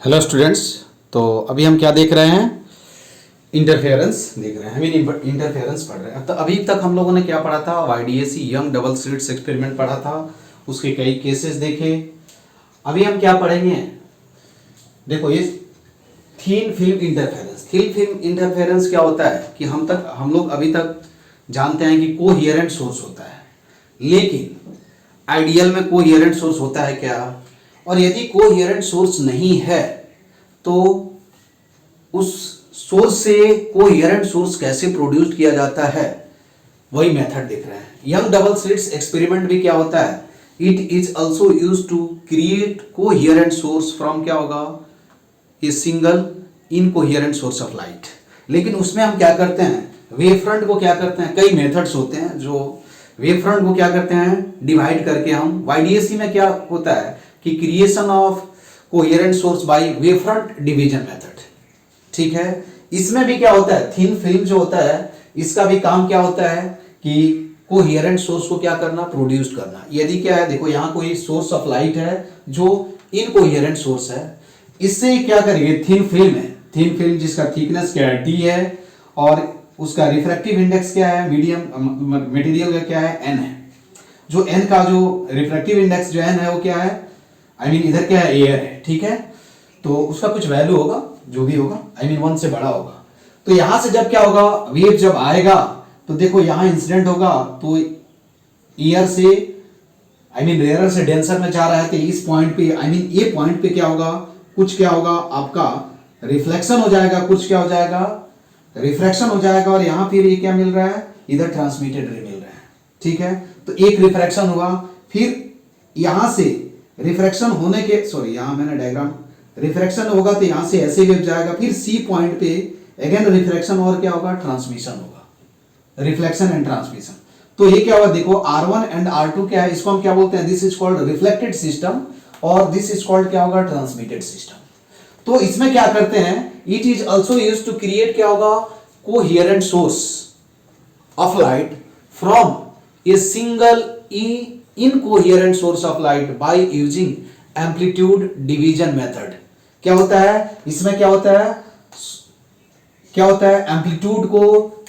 Hello students. तो अभी हम क्या देख रहे हैं? इंटरफेरेंस देख रहे हैं। हम इंटरफेरेंस पढ़ रहे हैं। तो अभी तक हम लोगों ने क्या पढ़ा था? वाईडीएसी यंग डबल स्लिट्स एक्सपेरिमेंट पढ़ा था, उसके कई केसेस देखे। अभी हम क्या पढ़ेंगे? देखो, ये thin film interference. Thin film interference क्या होता है कि हम लोग अभी तक जानते हैं कि कोहेरेंट सोर्स होता है, लेकिन आइडियल में कोहेरेंट सोर्स होता है क्या? और यदि कोहेरेंट सोर्स नहीं है तो उस सोर्स से कोहेरेंट सोर्स कैसे प्रोड्यूस किया जाता है, वही मेथड देख रहे हैं। यंग डबल स्लिट्स एक्सपेरिमेंट भी क्या होता है? It is also use to create coherent source from क्या होगा? A single incoherent source of light. लेकिन उसमें हम क्या करते हैं? वेव फ्रंट को क्या करते हैं? कई मेथड्स होते हैं जो वेव फ्रंट को क्या करते हैं? डिवाइड करके हम वाईडीएसी में क्या होता है कि creation of coherent source by wave front division method. ठीक है, इसमें भी क्या होता है? थिन फिल्म जो होता है इसका भी काम क्या होता है कि कोहेरेंट सोर्स को क्या करना? प्रोड्यूस करना। यदि क्या है, देखो यहां कोई सोर्स ऑफ लाइट है जो इनकोहेरेंट सोर्स है, इससे क्या करेंगे? थिन फिल्म है, थिन फिल्म जिसका थिकनेस क्या है? डी है, और उसका रिफ्रैक्टिव इंडेक्स क्या है? मीडियम मटेरियल का क्या है? एन है। जो एन का जो रिफ्रैक्टिव इंडेक्स जो एन है वो क्या है? इधर क्या है? एयर है। ठीक है, तो उसका कुछ वैल्यू होगा, जो भी होगा 1 से बड़ा होगा। तो यहां से जब क्या होगा? वेव जब आएगा तो देखो यहां इंसिडेंट होगा, तो ईयर से रेयर से डेंसर में जा रहा है, तो इस पॉइंट पे ये पॉइंट पे क्या होगा? कुछ क्या होगा? आपका रिफ्लेक्शन हो जाएगा, कुछ क्या हो जाएगा? रिफ्रैक्शन हो जाएगा। और यहां फिर ये क्या मिल रहा है? इधर ट्रांसमिटेड रे मिल रहा है। ठीक है, तो एक रिफ्रैक्शन हुआ, फिर यहां से रिफ्रैक्शन होने के यहां मैंने डायग्राम, रिफ्रैक्शन होगा तो यहां से ऐसे वेव जाएगा, फिर सी पॉइंट पे अगेन रिफ्रैक्शन, और क्या होगा? ट्रांसमिशन होगा, रिफ्लेक्शन एंड ट्रांसमिशन। तो ये क्या होगा? देखो R1 एंड R2 क्या है? इसको हम क्या बोलते हैं? This is called reflected system, और दिस इज कॉल्ड क्या होगा? Transmitted system. तो इसमें क्या करते हैं? It is also use to create क्या होगा? Coherent source of light from a single incoherent source of light by using amplitude division method. क्या होता है इसमें? क्या होता है? एम्पलीट्यूड को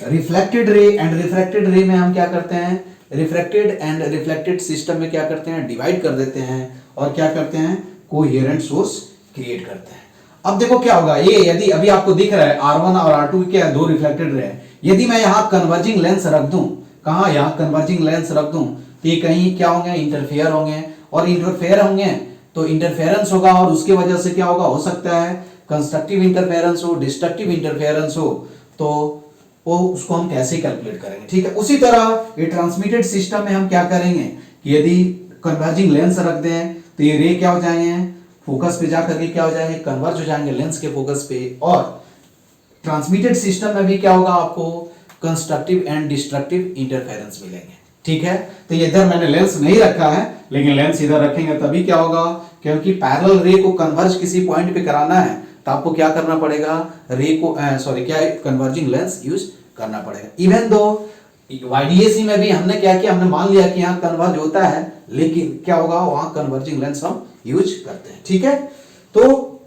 रिफ्लेक्टेड रे एंड रिफ्रैक्टेड रे में हम क्या करते हैं? रिफ्रैक्टेड एंड रिफ्लेक्टेड सिस्टम में क्या करते हैं? डिवाइड कर देते हैं, और क्या करते हैं? कोहेरेंट सोर्स क्रिएट करते हैं। अब देखो क्या होगा? ये यदि अभी आपको दिख रहा है R1 और R2 क्या है? दो रिफ्लेक्टेड रे हैं। यदि मैं यहां कन्वर्जिंग लेंस रख दूं, कहां? यहां कन्वर्जिंग लेंस रख दूं, तो ये कहीं क्या होंगे? इंटरफेयर होंगे, और इंटरफेयर होंगे तो इंटरफेरेंस होगा, और उसके वजह से क्या होगा? हो सकता है कंस्ट्रक्टिव इंटरफेरेंस हो, डिस्ट्रक्टिव इंटरफेरेंस हो। तो वो उसको हम कैसे कैलकुलेट करेंगे? ठीक है, उसी तरह ये ट्रांसमिटेड सिस्टम में हम क्या करेंगे कि यदि कन्वर्जिंग लेंस रख दें तो ये रे क्या हो जाएंगे? फोकस पे जाकर के क्या हो जाएंगे? कन्वर्ज हो जाएंगे लेंस के फोकस पे। और ट्रांसमिटेड सिस्टम में भी क्या होगा? आपको कंस्ट्रक्टिव एंड डिस्ट्रक्टिव इंटरफेरेंस मिलेंगे। ठीक है, तो ये इधर मैंने लेंस नहीं रखा है, लेकिन लेंस इधर रखेंगे तभी क्या होगा? क्योंकि पैरेलल रे को कन्वर्ज किसी पॉइंट पे कराना है तो आपको क्या करना पड़ेगा? रे को कन्वर्जिंग लेंस यूज करना पड़ेगा। इवन दो वाईडीएसी में भी हमने क्या किया? हमने मान लिया कि यहाँ कन्वर्ज होता है, लेकिन क्या होगा? वहां कन्वर्जिंग लेंस हम यूज करते हैं। ठीक है, तो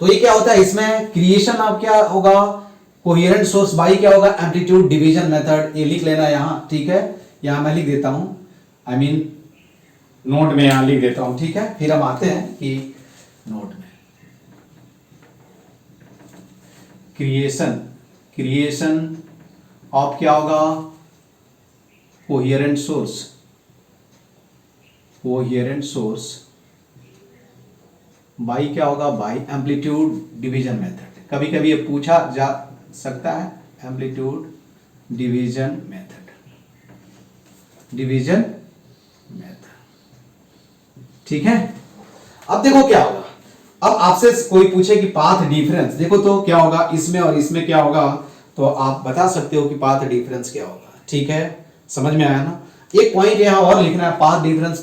ये क्या होता है? इसमें क्रिएशन ऑफ क्या होगा? कोहेरेंट सोर्स बाय क्या होगा? Amplitude division method. ये लिख लेना यहां। ठीक है, यहां मैं लिख देता हूं, नोट में यहां लिख देता हूं। ठीक है, फिर हम आते हैं कि नोट में क्रिएशन ऑफ क्या होगा? कोहेरेंट सोर्स बाय क्या होगा? By amplitude division method. कभी कभी ये पूछा जा सकता है, एम्पलीट्यूड डिवीजन मेथड। ठीक है, अब देखो क्या होगा। अब आपसे कोई पूछे कि पाथ डिफरेंस, देखो तो क्या होगा? इसमें और इसमें क्या होगा? तो आप बता सकते हो कि पाथ डिफरेंस क्या होगा। ठीक है, समझ में आया ना? एक पॉइंट यहां और लिखना है, पाथ डिफरेंस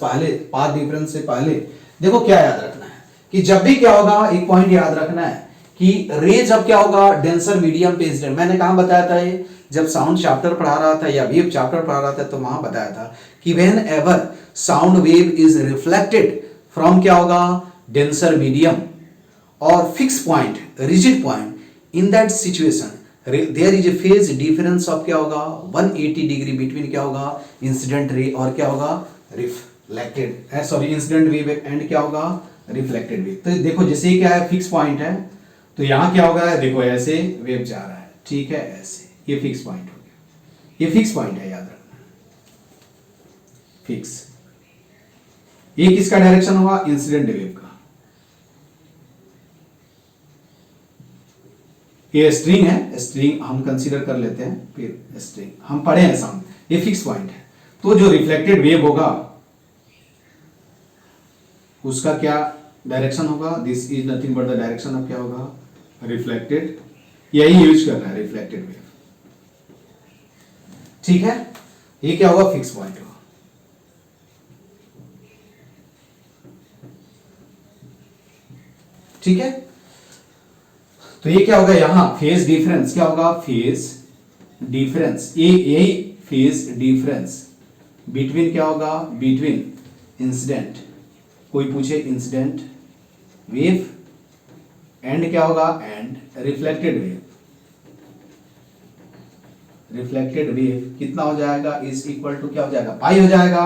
से पहले देखो क्या याद रखना है कि जब भी क्या होगा? एक पॉइंट याद रखना है कि रे जब क्या होगा? डेंसर मीडियम पे इंसिडेंट। मैंने कहां बताया था ये? जब साउंड चैप्टर पढ़ा रहा था या वेव चैप्टर पढ़ा रहा था, तो वहां बताया था कि whenever sound wave is reflected from क्या होगा? डेंसर मीडियम, और fix point, rigid point, in that situation there is a phase difference of क्या होगा 180 डिग्री बिटवीन क्या होगा इंसिडेंट रे और क्या होगा reflected, sorry incident wave and क्या होगा रिफ्लेक्टेड वेव। तो देखो जैसे ये क्या है फिक्स पॉइंट है, तो यहाँ क्या होगा देखो ऐसे वेव जा रहा है, ठीक है ऐसे, ये फिक्स पॉइंट हो गया, ये फिक्स पॉइंट है याद रखना, फिक्स। ये किसका डायरेक्शन होगा इंसिडेंट वेव का। ये स्ट्रिंग है, स्ट्रिंग हम कंसीडर कर लेते हैं, फिर स्ट्रिंग हम पढ़े हैं सामने, ये फिक्स पॉइंट है। तो जो रिफ्लेक्टेड वेव होगा उसका क्या डायरेक्शन होगा, this is nothing but the direction of क्या होगा रिफ्लेक्टेड, यही यूज कर रहा है रिफ्लेक्टेड वेव, ठीक है। ये क्या होगा फिक्स पॉइंट होगा। ठीक है, तो ये क्या होगा यहां फेज डिफरेंस क्या होगा, फेज डिफरेंस, ये यही फेज डिफरेंस बिटवीन क्या होगा, बिटवीन इंसिडेंट, कोई पूछे इंसिडेंट वेव एंड क्या होगा and reflected wave, reflected wave कितना हो जाएगा इज इक्वल टू क्या हो जाएगा पाई हो जाएगा।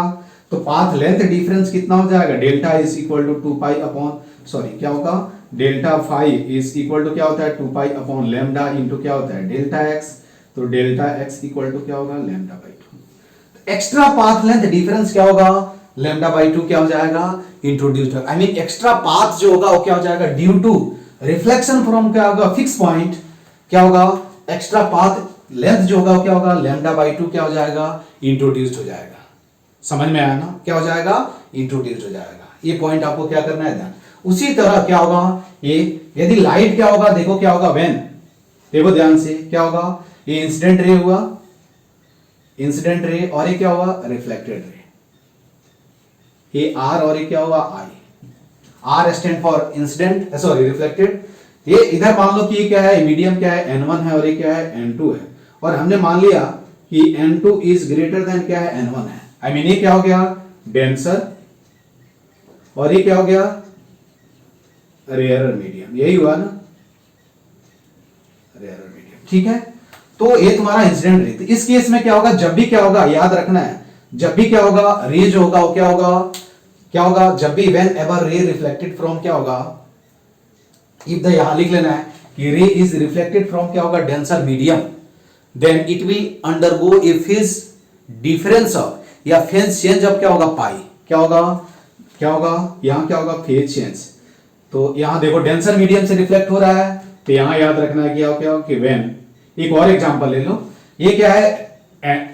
तो पाथ लेंथ डिफरेंस कितना हो जाएगा delta is equal to 2 pi upon, sorry क्या होगा delta phi is equal to क्या होता है 2 पाई अपॉन लैम्डा इनटू क्या होता है डेल्टा एक्स, तो डेल्टा एक्स इक्वल टू क्या होगा lambda by 2। Extra path length difference क्या होगा लैम्डा बाई 2 क्या हो जाएगा introduced, I mean extra path जो होगा वो क्या हो जाएगा ड्यू टू रिफ्लेक्शन फ्रॉम क्या होगा फिक्स पॉइंट, क्या होगा एक्स्ट्रा पाथ लेंथ जो होगा क्या होगा लैम्डा बाई 2 क्या हो जाएगा इंट्रोड्यूस्ड हो जाएगा। समझ में आया ना, क्या हो जाएगा इंट्रोड्यूस्ड हो जाएगा। ये पॉइंट आपको क्या करना है ध्यान। उसी तरह क्या होगा ये यदि लाइट क्या होगा देखो क्या होगा व्हेन, देखो ध्यान से क्या होगा ये इंसिडेंट रे हुआ, इंसिडेंट रे और ये क्या हुआ रिफ्लेक्टेड रे, ये आर और ये क्या हुआ I, R stand for incident sorry reflected. ये इधर मान लो कि ये क्या है मीडियम क्या है n1 है और ये क्या है n2 है, और हमने मान लिया कि n2 इज ग्रेटर देन क्या है n1 है, आई मीन ये क्या हो गया डेंसर और ये क्या हो गया रेयरर मीडियम, यही हुआ ना रेयरर मीडियम, ठीक है। तो ये तुम्हारा इंसिडेंट रे, तो इस केस में क्या होगा जब भी क्या होगा याद रखना है, जब भी क्या होगा रे जो होगा वो क्या होगा जब भी व्हेन एवर रे रिफ्लेक्टेड फ्रॉम क्या होगा, इफ द यहां लिख लेना है कि रे इज रिफ्लेक्टेड फ्रॉम क्या होगा denser medium, then it will undergo a phase difference of या फेज चेंज ऑफ क्या होगा पाई, क्या होगा यहां क्या होगा फेज चेंज। तो यहां देखो डेंसर मीडियम से रिफ्लेक्ट हो रहा है, तो यहां याद रखना है क्या हो कि व्हेन, एक और एग्जांपल ले लो, ये क्या है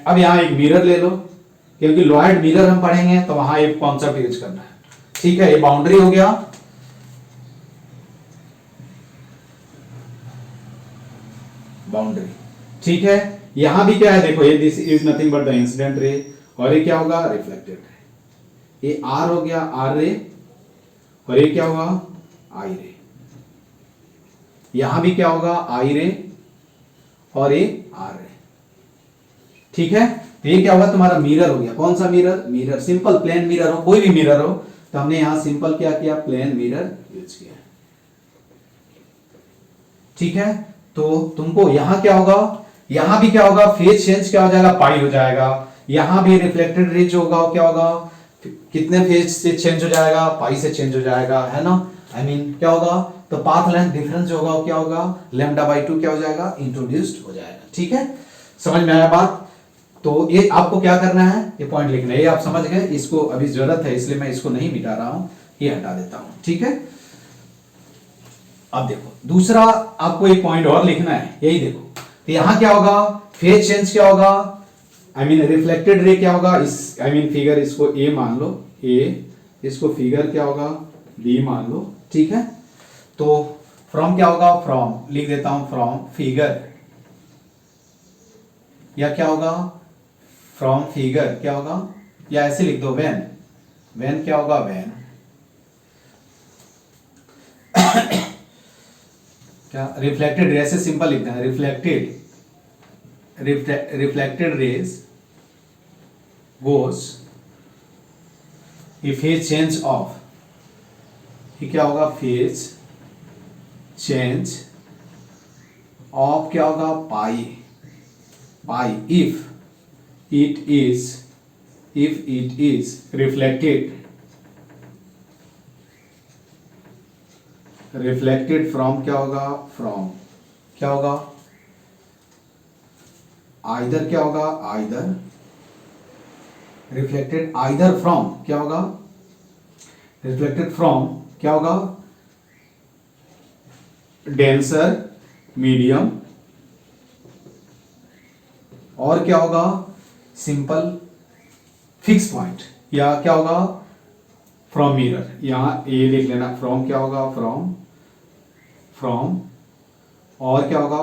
अब यहां एक मिरर ले लो, क्योंकि लॉयड मिरर हम पढ़ेंगे तो वहां एक कॉन्सेप्ट यूज करना है, ठीक है। ये बाउंड्री हो गया, बाउंड्री, ठीक है। यहां भी क्या है देखो ये this is nothing but the incident ray और ये क्या होगा रिफ्लेक्टेड रे, ये आर हो गया आर रे और ये क्या होगा आई रे, यहां भी क्या होगा आई रे और ये आर रे, ठीक है। तो ये क्या होगा तुम्हारा मिरर हो गया, कौन सा मिरर सिंपल प्लेन मिरर हो, कोई भी मिरर हो, तो हमने यहां सिंपल क्या किया प्लेन मिरर यूज किया, ठीक है। तो तुमको यहां क्या होगा, यहां भी क्या होगा फेज चेंज क्या हो जाएगा पाई हो जाएगा, यहां भी रिफ्लेक्टेड रे जो होगा क्या होगा कितने फेज से चेंज हो जाएगा पाई से चेंज हो जाएगा, है ना, आई मीन क्या होगा तो पाथ लेंथ डिफरेंस जो होगा क्या होगा लैम्डा बाई 2 क्या हो जाएगा इंट्रोड्यूस्ड हो जाएगा, ठीक है। समझ में आया बात। तो ये आपको क्या करना है ये पॉइंट लिखना है, ये आप समझ गए, इसको अभी जरूरत है इसलिए मैं इसको नहीं मिटा रहा हूं, ये हटा देता हूं, ठीक है। अब देखो दूसरा आपको एक पॉइंट और लिखना है, यही देखो, तो यहां क्या होगा फेज चेंज क्या होगा, आई मीन रिफ्लेक्टेड रे क्या होगा, इस आई मीन फिगर इसको ए मान लो, ए इसको फिगर क्या होगा बी मान लो, ठीक है। तो फ्रॉम क्या होगा फ्रॉम लिख देता हूं फ्रॉम फिगर, या क्या होगा फ्रॉम फिगर क्या होगा, या ऐसे लिख दो व्हेन क्या होगा व्हेन क्या रिफ्लेक्टेड रे से सिंपल लिखते हैं रिफ्लेक्टेड रेज गोस ये फेज चेंज ऑफ, ये क्या होगा फेज चेंज ऑफ क्या होगा, pi, pi if it is reflected from क्या होगा, फ्रॉम क्या होगा, आइदर क्या होगा, आइदर रिफ्लेक्टेड आइदर फ्रॉम क्या होगा, रिफ्लेक्टेड फ्रॉम क्या होगा, डेंसर मीडियम, और क्या होगा, सिंपल फिक्स पॉइंट, या क्या होगा, फ्रॉम मिरर, यहां ए लिख लेना, फ्रॉम क्या होगा, फ्रॉम और क्या होगा,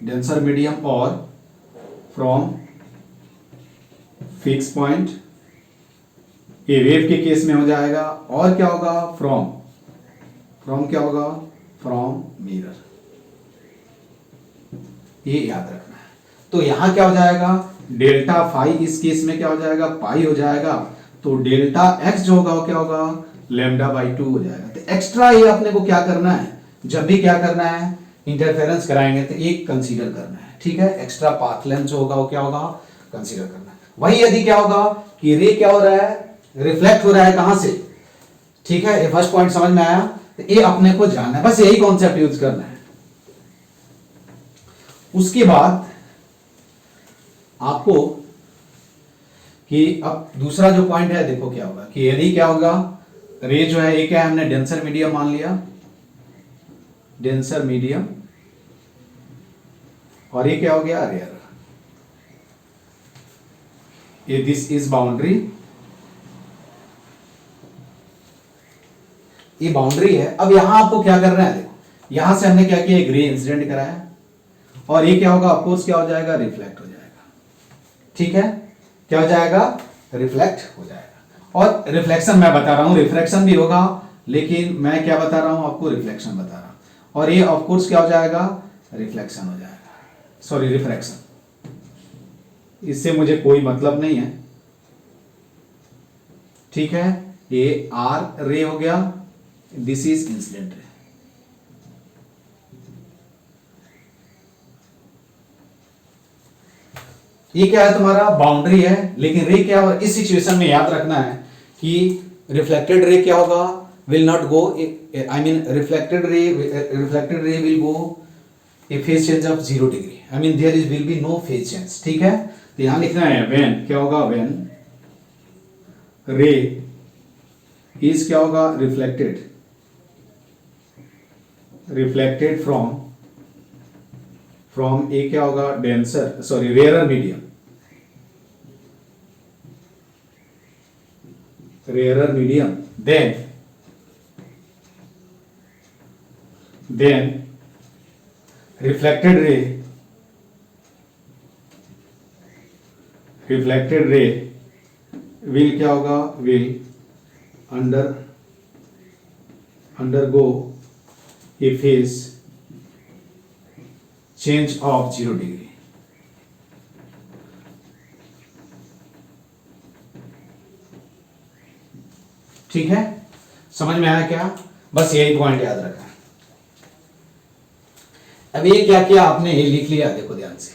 डेंसर मीडियम और फ्रॉम फिक्स पॉइंट, ये वेव के केस में हो जाएगा, और क्या होगा, फ्रॉम क्या होगा, फ्रॉम मिरर, ये याद रखना है। तो यहां क्या हो जाएगा, डेल्टा फाई इस केस में क्या हो जाएगा, पाई हो जाएगा, तो डेल्टा एक्स जो होगा वो क्या होगा, लैम्डा बाई 2 हो जाएगा। तो एक्स्ट्रा ये अपने को क्या करना है, जब भी क्या करना है इंटरफेरेंस कराएंगे तो एक कंसीडर करना है, ठीक है, एक्स्ट्रा पाथ लेंथ जो होगा वो क्या होगा, कंसीडर करना है। वही यदि क्या होगा कि रे क्या हो रहा है, रिफ्लेक्ट हो रहा है कहां से, ठीक है, ये फर्स्ट पॉइंट समझ में आया, तो ये अपने को जानना है, बस यही कॉन्सेप्ट यूज करना है। उसके बाद आपको कि अब दूसरा जो पॉइंट है, देखो क्या होगा कि यदि क्या होगा, रे जो है ये क्या है, हमने डेंसर मीडियम मान लिया, डेंसर मीडियम, और ये क्या हो गया, रेयर, ये दिस इज बाउंड्री, ये बाउंड्री है। अब यहां आपको क्या करना है, देखो यहां से हमने क्या किया, एक रे इंसिडेंट कराया, और ये क्या होगा, ऑफकोर्स क्या हो जाएगा, रिफ्लेक्ट हो जाएगा, ठीक है, क्या हो जाएगा, रिफ्लेक्ट हो जाएगा। और रिफ्लेक्शन मैं बता रहा हूं, रिफ्रैक्शन भी होगा, लेकिन मैं क्या बता रहा हूं आपको, रिफ्लेक्शन बता रहा हूं, और ये ऑफकोर्स क्या हो जाएगा, रिफ्लेक्शन हो जाएगा, सॉरी रिफ्रैक्शन, इससे मुझे कोई मतलब नहीं है, ठीक है, ये आर रे हो गया, दिस इज इंसिडेंट रे, ये क्या है, तुम्हारा बाउंड्री है, लेकिन रे क्या होगा, इस सिचुएशन में याद रखना है कि रिफ्लेक्टेड रे क्या होगा, will not go, I mean reflected ray will go a phase change of 0 degree, I mean there is will be no phase change, ठीक है। तो यहां लिखना है व्हेन क्या होगा, व्हेन रे इज क्या होगा, रिफ्लेक्टेड फ्रॉम ए क्या होगा, denser sorry rare medium, then reflected ray will क्या होगा, will undergo a phase change of 0 degree, ठीक है, समझ में आया क्या, बस यही पॉइंट याद रखना। अब ये क्या किया आपने, ये लिख लिया, देखो ध्यान से,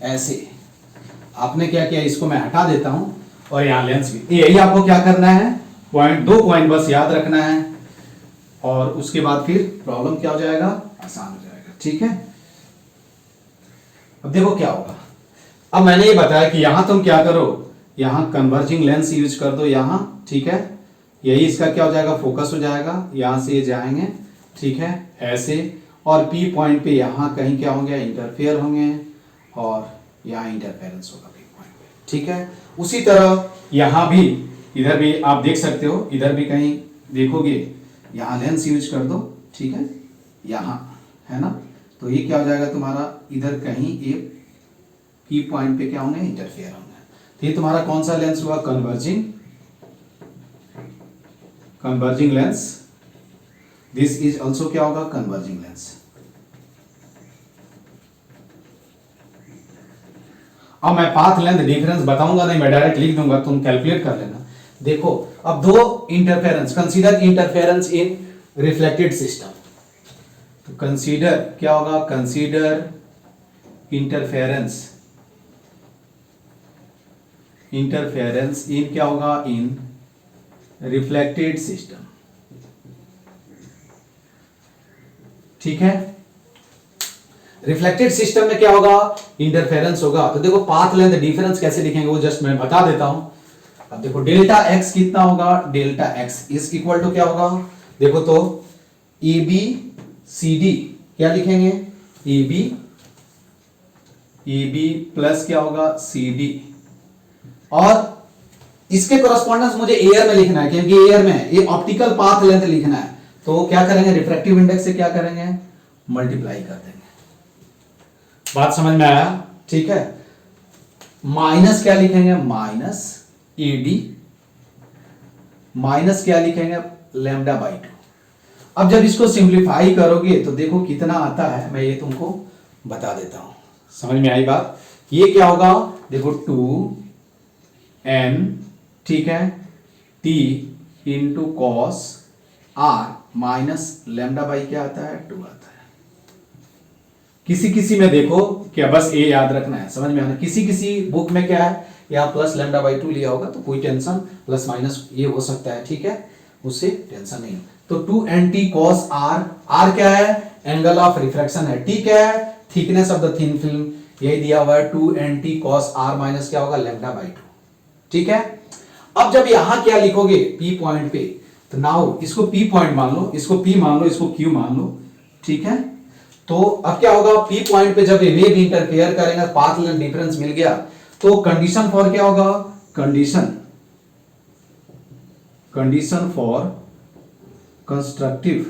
ऐसे आपने क्या किया, इसको मैं हटा देता हूं, और यहां लेंस भी, यही आपको क्या करना है, पॉइंट, 2 पॉइंट बस याद रखना है, और उसके बाद फिर प्रॉब्लम क्या हो जाएगा, आसान हो जाएगा, ठीक है। अब देखो क्या होगा, अब मैंने ये बताया कि यहां तुम क्या करो, यहां कन्वर्जिंग लेंस यूज कर दो यहां, ठीक है, यही इसका क्या हो जाएगा, फोकस हो जाएगा, यहां से ये जाएंगे, ठीक है, ऐसे, और पी पॉइंट पे यहां कहीं क्या होंगे, इंटरफेयर होंगे, और यहां इंटरफेरेंस होगा पी पॉइंट पे, ठीक है। उसी तरह यहां भी, इधर भी आप देख सकते हो, इधर भी कहीं देखोगे, यहां लेंस यूज कर दो, ठीक है, यहां है ना, तो ये क्या हो जाएगा तुम्हारा, इधर कहीं एक पी पॉइंट पे क्या होंगे, इंटरफेयर होंगे, तो ये तुम्हारा कौन सा लेंस हुआ, converging lens, this is also क्या होगा, कन्वर्जिंग लेंस। अब मैं पाथ लेंथ डिफरेंस बताऊंगा नहीं, मैं डायरेक्ट लिख दूंगा, तुम कैलकुलेट कर लेना। देखो अब 2 इंटरफेरेंस, कंसीडर इंटरफेरेंस इन रिफ्लेक्टेड सिस्टम, तो कंसीडर क्या होगा, कंसीडर इंटरफेरेंस, इंटरफेरेंस इन क्या होगा, इन रिफ्लेक्टेड सिस्टम। ठीक है, रिफ्लेक्टेड सिस्टम में क्या होगा, इंटरफेरेंस होगा। तो देखो पाथ लेंथ डिफरेंस कैसे लिखेंगे वो जस्ट मैं बता देता हूं। अब देखो डेल्टा एक्स कितना होगा, delta X is equal to क्या होगा, देखो तो ए बी सी डी क्या लिखेंगे, ए बी प्लस क्या होगा सी डी, और इसके कोरस्पॉन्डेंस मुझे एयर में लिखना है क्योंकि एयर में ये ऑप्टिकल पाथ लेंथ लिखना है। तो क्या करेंगे, रिफ्रैक्टिव इंडेक्स से क्या करेंगे, मल्टीप्लाई कर देंगे। बात समझ में आया, ठीक है। माइनस क्या लिखेंगे, माइनस ए डी, माइनस क्या लिखेंगे, लैम्डा बाई 2। अब जब इसको सिंप्लीफाई करोगे तो देखो कितना आता है, मैं ये तुमको बता देता हूं। समझ में आई बात, ये क्या होगा, देखो 2n, ठीक है, t into cos r minus lambda by क्या आता है, 2 आता है। किसी किसी में देखो क्या, बस ये याद रखना है, समझ में आना। किसी किसी बुक में क्या है, यहाँ प्लस लैम्डा बाई 2 लिया होगा तो कोई टेंशन, प्लस माइनस ये हो सकता है, ठीक है, उससे टेंशन नहीं। तो 2nt cos r, r क्या है, एंगल ऑफ रिफ्रैक्शन है, t क्या है, thickness of the thin film, यही दिया हुआ है 2nt cos r माइनस क्या होगा, लैम्डा बाई 2, ठीक है। अब जब यहां क्या लिखोगे P पॉइंट पे, तो नाउ इसको P पॉइंट मान लो, इसको P मान लो, इसको Q मान लो, ठीक है। तो अब क्या होगा, P पॉइंट पे जब ये वेव इंटरफेयर करेगा, पाथ लेंथ डिफरेंस मिल गया, तो कंडीशन फॉर क्या होगा, condition for constructive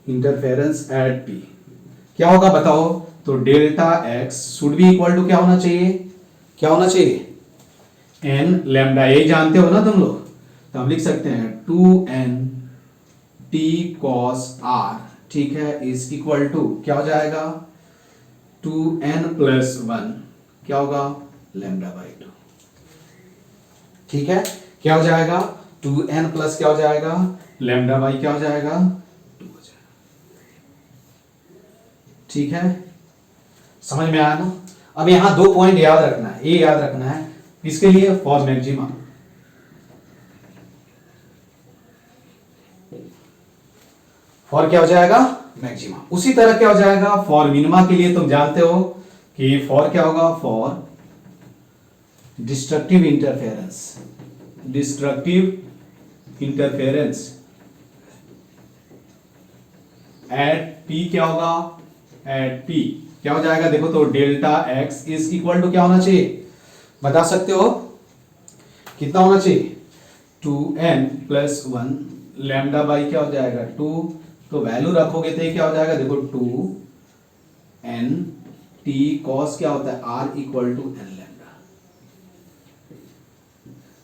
interference at P क्या होगा बताओ। तो delta X should be equal to क्या होना चाहिए, क्या होना चाहिए, एन लैम्डा, यही जानते हो ना तुम लोग, तो हम लिख सकते हैं 2n t cos r, ठीक है, इज इक्वल टू क्या हो जाएगा, 2n प्लस 1 क्या होगा, लैम्डा बाई 2, ठीक है। क्या हो जाएगा, 2n प्लस क्या हो जाएगा, लैम्डा बाई क्या हो जाएगा, 2 हो जाएगा, ठीक है। समझ में आया ना। अब यहां 2 पॉइंट याद रखना है, ये याद रखना है इसके लिए, फॉर मैक्सिमा, फॉर क्या हो जाएगा, मैक्सिमा। उसी तरह क्या हो जाएगा, फॉर मिनिमा के लिए तुम जानते हो कि फॉर क्या होगा, for destructive interference at P क्या होगा, एट P क्या हो जाएगा, देखो तो delta X is equal to क्या होना चाहिए, बता सकते हो कितना होना चाहिए, 2n प्लस 1 लैम्डा बाई क्या हो जाएगा, 2। तो वैल्यू रखोगे तो क्या हो जाएगा, देखो 2n t cos क्या होता है, r equal to n lambda.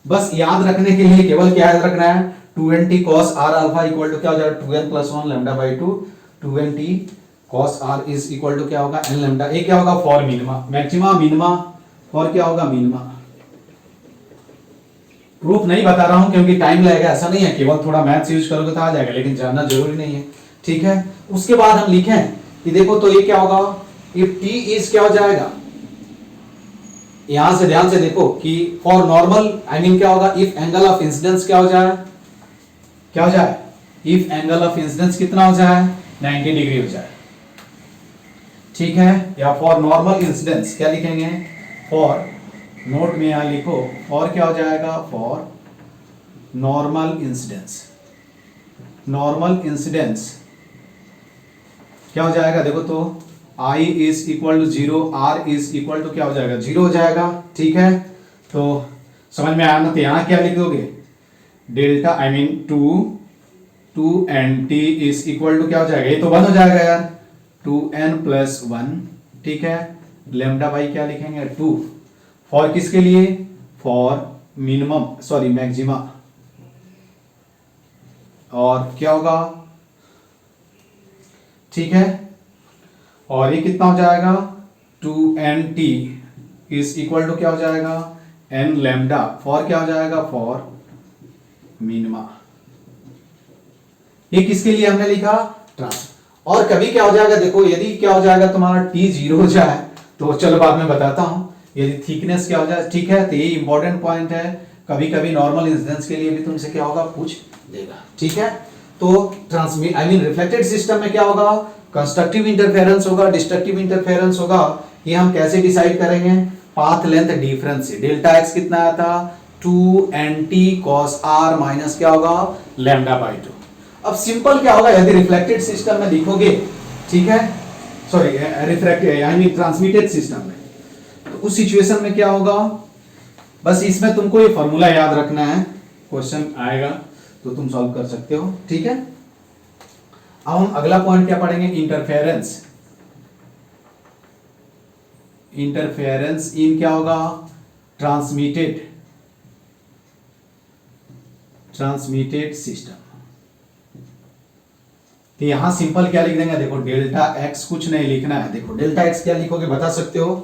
बस याद रखने के लिए केवल क्या याद रखना है, 2n t cos r alpha equal to क्या हो जाएगा, 2n plus 1 lambda by 2, 2n t cos r is equal to क्या होगा, n लैम्डा। ये क्या होगा, for minima, maxima minima, for क्या होगा, मिनिमा। प्रूफ नहीं बता रहा हूं क्योंकि टाइम लगेगा, ऐसा नहीं है, केवल थोड़ा मैथ्स यूज करोगे तो आ जाएगा, लेकिन जानना जरूरी नहीं है, ठीक है। उसके बाद हम लिखें कि देखो तो ये क्या होगा, इफ t इज क्या हो जाएगा, यहां से ध्यान से देखो कि फॉर नॉर्मल आई मीन क्या होगा, इफ एंगल ऑफ इंसिडेंस क्या हो जाए, क्या हो जाए, इफ एंगल ऑफ इंसिडेंस कितना हो जाए, 90 डिग्री हो जाए, ठीक है। या फॉर नॉर्मल इंसिडेंस क्या लिखेंगे, फॉर, नोट में यहां लिखो, फॉर क्या हो जाएगा, फॉर नॉर्मल इंसिडेंस क्या हो जाएगा, देखो तो I is equal to 0, R is equal to क्या हो जाएगा, 0 हो जाएगा, ठीक है। तो समझ में आया ना, तो यहां क्या लिख दोगे, delta I mean 2n t is equal to क्या हो जाएगा, ये तो 1 हो जाएगा यार, 2n प्लस 1, ठीक है, लैम्डा बाई क्या लिखेंगे, 2, फॉर किसके लिए, फॉर मिनिमम सॉरी मैक्सिमा, और क्या होगा, ठीक है। और ये कितना हो जाएगा, 2n t is equal to क्या हो जाएगा, n लैम्डा, फॉर क्या हो जाएगा, फॉर मिनिमा। ये किसके लिए हमने लिखा? ट्रांस। और कभी क्या हो जाएगा, देखो यदि क्या हो जाएगा तुम्हारा टी 0 हो जाए तो चलो बाद में बताता हूं, यदि थिकनेस क्या हो जाए, ठीक है, तो ये इंपॉर्टेंट पॉइंट है, कभी कभी नॉर्मल इंसिडेंस के लिए भी तुमसे क्या होगा, पूछ देगा, ठीक है। तो ट्रांसमिट रिफ्लेक्टेड सिस्टम में क्या होगा, कंस्ट्रक्टिव इंटरफेरेंस होगा, डिस्ट्रक्टिव इंटरफेरेंस होगा। ये हम कैसे डिसाइड करेंगे? पाथ लेंथ डिफरेंस से। डेल्टा एक्स कितना आया था? 2nt cos r माइनस क्या होगा, λ/2। अब सिंपल क्या होगा, यदि रिफ्लेक्टेड सिस्टम में लिखोगे, ठीक है, सॉरी रिफ्लेक्टेड ट्रांसमिटेड सिस्टम में, तो उस सिचुएशन में क्या होगा, बस इसमें तुमको ये फॉर्मूला याद रखना है, क्वेश्चन आएगा तो तुम सॉल्व कर सकते हो, ठीक है। अब हम अगला पॉइंट क्या पढ़ेंगे, इंटरफेरेंस। इंटरफेरेंस इन क्या होगा, ट्रांसमिटेड सिस्टम। तो यहां सिंपल क्या लिख देंगे, देखो डेल्टा एक्स कुछ नहीं लिखना है, देखो डेल्टा एक्स क्या लिखोगे बता सकते हो,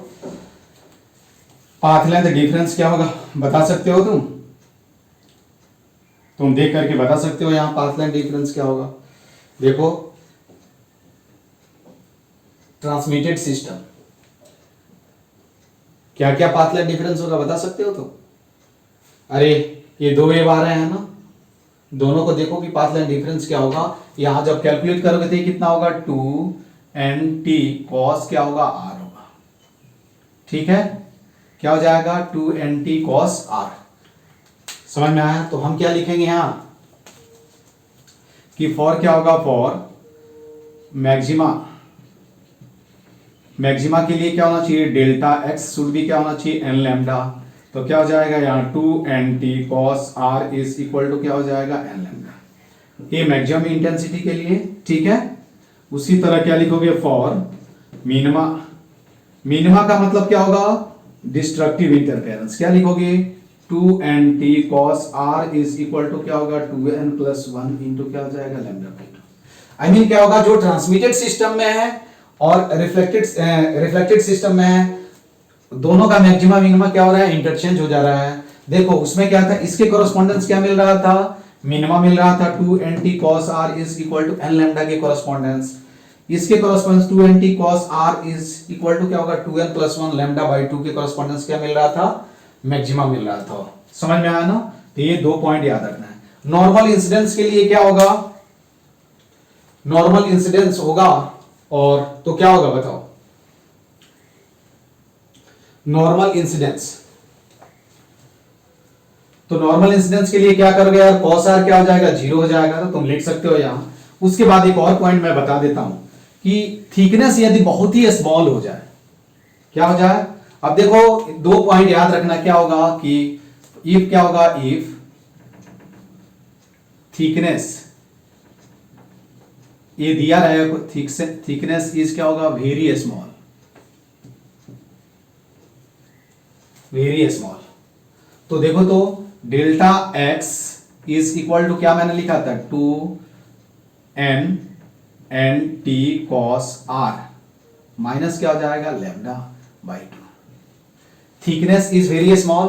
पाथ लेंथ डिफरेंस क्या होगा बता सकते हो, तुम देख करके बता सकते हो यहां पाथ लेंथ डिफरेंस क्या होगा। देखो ट्रांसमिटेड सिस्टम क्या क्या पाथ लेंथ डिफरेंस होगा बता सकते हो तुम? अरे ये दो वेव आ रहे हैं ना, दोनों को देखो कि पाथ लेंथ डिफरेंस क्या होगा। यहां जब कैलकुलेट करोगे तो कितना होगा, 2nt cos क्या होगा, r होगा, ठीक है, क्या हो जाएगा 2nt cos r। समझ में आया? तो हम क्या लिखेंगे यहां कि फॉर क्या होगा, फॉर मैक्सिमा के लिए क्या होना चाहिए, डेल्टा एक्स शुड भी क्या होना चाहिए, एन लैम्डा। तो क्या हो जाएगा यहाँ 2nt cos r is equal to क्या हो जाएगा, एन लैम्डा। ये मैक्सिमम इंटेंसिटी के लिए, ठीक है। उसी तरह क्या लिखोगे, फॉर मिनिमा का मतलब क्या होगा, डिस्ट्रक्टिव इंटरफेरेंस, क्या लिखोगे 2nt cos r is equal to क्या होगा, 2n+1 इंटू क्या हो जाएगा, λ/2। क्या होगा, जो ट्रांसमिटेड सिस्टम में है और रिफ्लेक्टेड सिस्टम में है, दोनों का मैक्सिमा मिनिमा क्या हो रहा है, इंटरचेंज हो जा रहा है। देखो उसमें क्या था, इसके कॉरेस्पॉन्डेंस क्या मिल रहा था, मिनिमा मिल रहा था 2nt cos r is equal to N lambda के कॉरेस्पॉन्डेंस, इसके correspondence 2nt cos r is equal to क्या होगा, 2n+1 λ/2 के कॉरेस्पॉन्डेंस क्या मिल रहा था, मैक्सिमा मिल रहा था। समझ में आया ना? तो ये दो पॉइंट याद रखना है। नॉर्मल इंसिडेंस के लिए क्या होगा, नॉर्मल इंसिडेंस होगा, और तो क्या होगा बताओ, नॉर्मल इंसिडेंस, तो नॉर्मल इंसिडेंस के लिए क्या करोगे यार, cos r क्या हो जाएगा, 0 हो जाएगा, तो तुम लिख सकते हो यहां। उसके बाद एक और पॉइंट मैं बता देता हूं कि थिकनेस यदि बहुत ही स्मॉल हो जाए, क्या हो जाए, अब देखो दो पॉइंट याद रखना, क्या होगा कि इफ क्या होगा, इफ थिकनेस ये दिया रहेगा, थिकनेस इज क्या होगा, वेरी स्मॉल, वेरी स्मॉल। तो देखो तो delta X is equal to क्या मैंने लिखा था, 2nt cos r माइनस क्या हो जाएगा, λ/2। थिकनेस इज वेरी स्मॉल,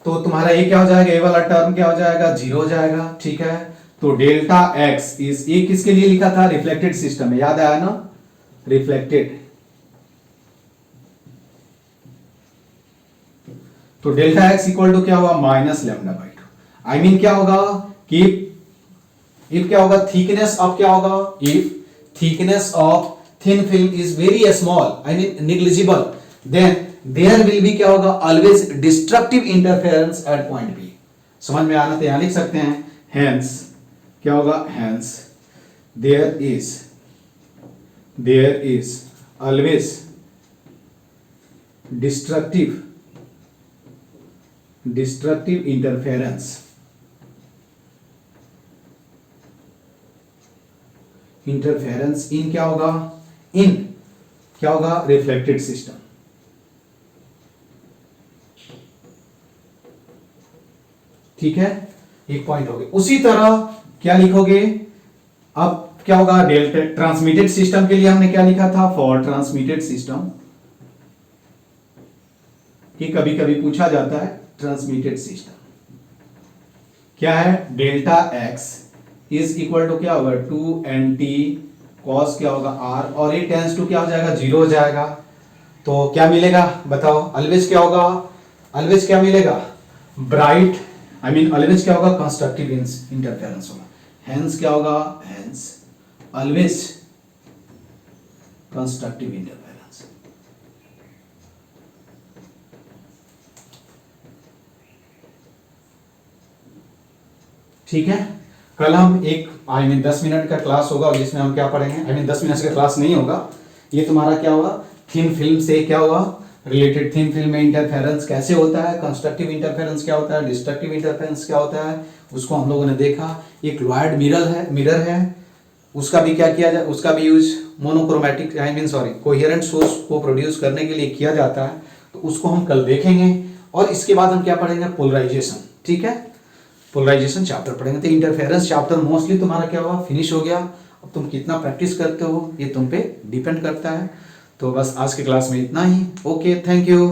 तो तुम्हारा ये क्या हो जाएगा, ये वाला टर्म क्या हो जाएगा, 0 हो जाएगा, ठीक है। तो डेल्टा एक्स इज, ये किसके लिए लिखा था, रिफ्लेक्टेड सिस्टम में, याद आया ना, रिफ्लेक्टेड। तो डेल्टा एक्स इक्वल टू क्या हुआ, -λ/2। क्या होगा कि इफ क्या होगा, थिकनेस ऑफ क्या होगा, if thickness of thin film is very small, negligible, then there will be क्या होगा, always destructive interference at point B. समझ में आना? तो यहां लिख सकते हैं, हेंस क्या होगा, hence there is always destructive interference in क्या होगा, इन क्या होगा, रिफ्लेक्टेड सिस्टम। ठीक है, एक पॉइंट हो गया। उसी तरह क्या लिखोगे, अब क्या होगा, डेल्टा ट्रांसमिटेड सिस्टम के लिए हमने क्या लिखा था, फॉर ट्रांसमिटेड सिस्टम, कि कभी कभी पूछा जाता है ट्रांसमिटेड सिस्टम। क्या है, delta X is equal to क्या होगा 2nt कॉस क्या होगा r, और ये टेंस टू क्या हो जाएगा 0 हो जाएगा। तो क्या मिलेगा बताओ, ऑलवेज क्या होगा, ऑलवेज क्या मिलेगा, ब्राइट आई मीन ऑलवेज क्या होगा, कंस्ट्रक्टिव इंटरफेरेंस होगा। हेंस क्या होगा, हेंस ऑलवेज कंस्ट्रक्टिव इंटरफेरेंस। ठीक है, कल हम एक आई मीन 10 मिनट का क्लास होगा जिसमें हम क्या पढ़ेंगे, आई मीन 10 मिनट का क्लास नहीं होगा, ये तुम्हारा क्या होगा, थिन फिल्म से क्या होगा रिलेटेड, थिन फिल्म में इंटरफेरेंस कैसे होता है, कंस्ट्रक्टिव इंटरफेरेंस क्या होता है, डिस्ट्रक्टिव इंटरफेरेंस क्या होता है, उसको हम लोगों ने देखा। एक लॉयड मिरर है, उसका भी क्या किया जाए, उसका भी use monochromatic I mean sorry coherent source को प्रोड्यूस करने के लिए किया जाता है, तो उसको हम कल देखेंगे। और इसके बाद हम क्या पढ़ेंगे, पोलराइजेशन। ठीक है, पोलराइजेशन चैप्टर पढ़ेंगे। तो इंटरफेरेंस चैप्टर मोस्टली तुम्हारा क्या हुआ, फिनिश हो गया। अब तुम कितना प्रैक्टिस करते हो ये तुम पे डिपेंड करता है। तो बस आज के क्लास में इतना ही। Okay, thank you.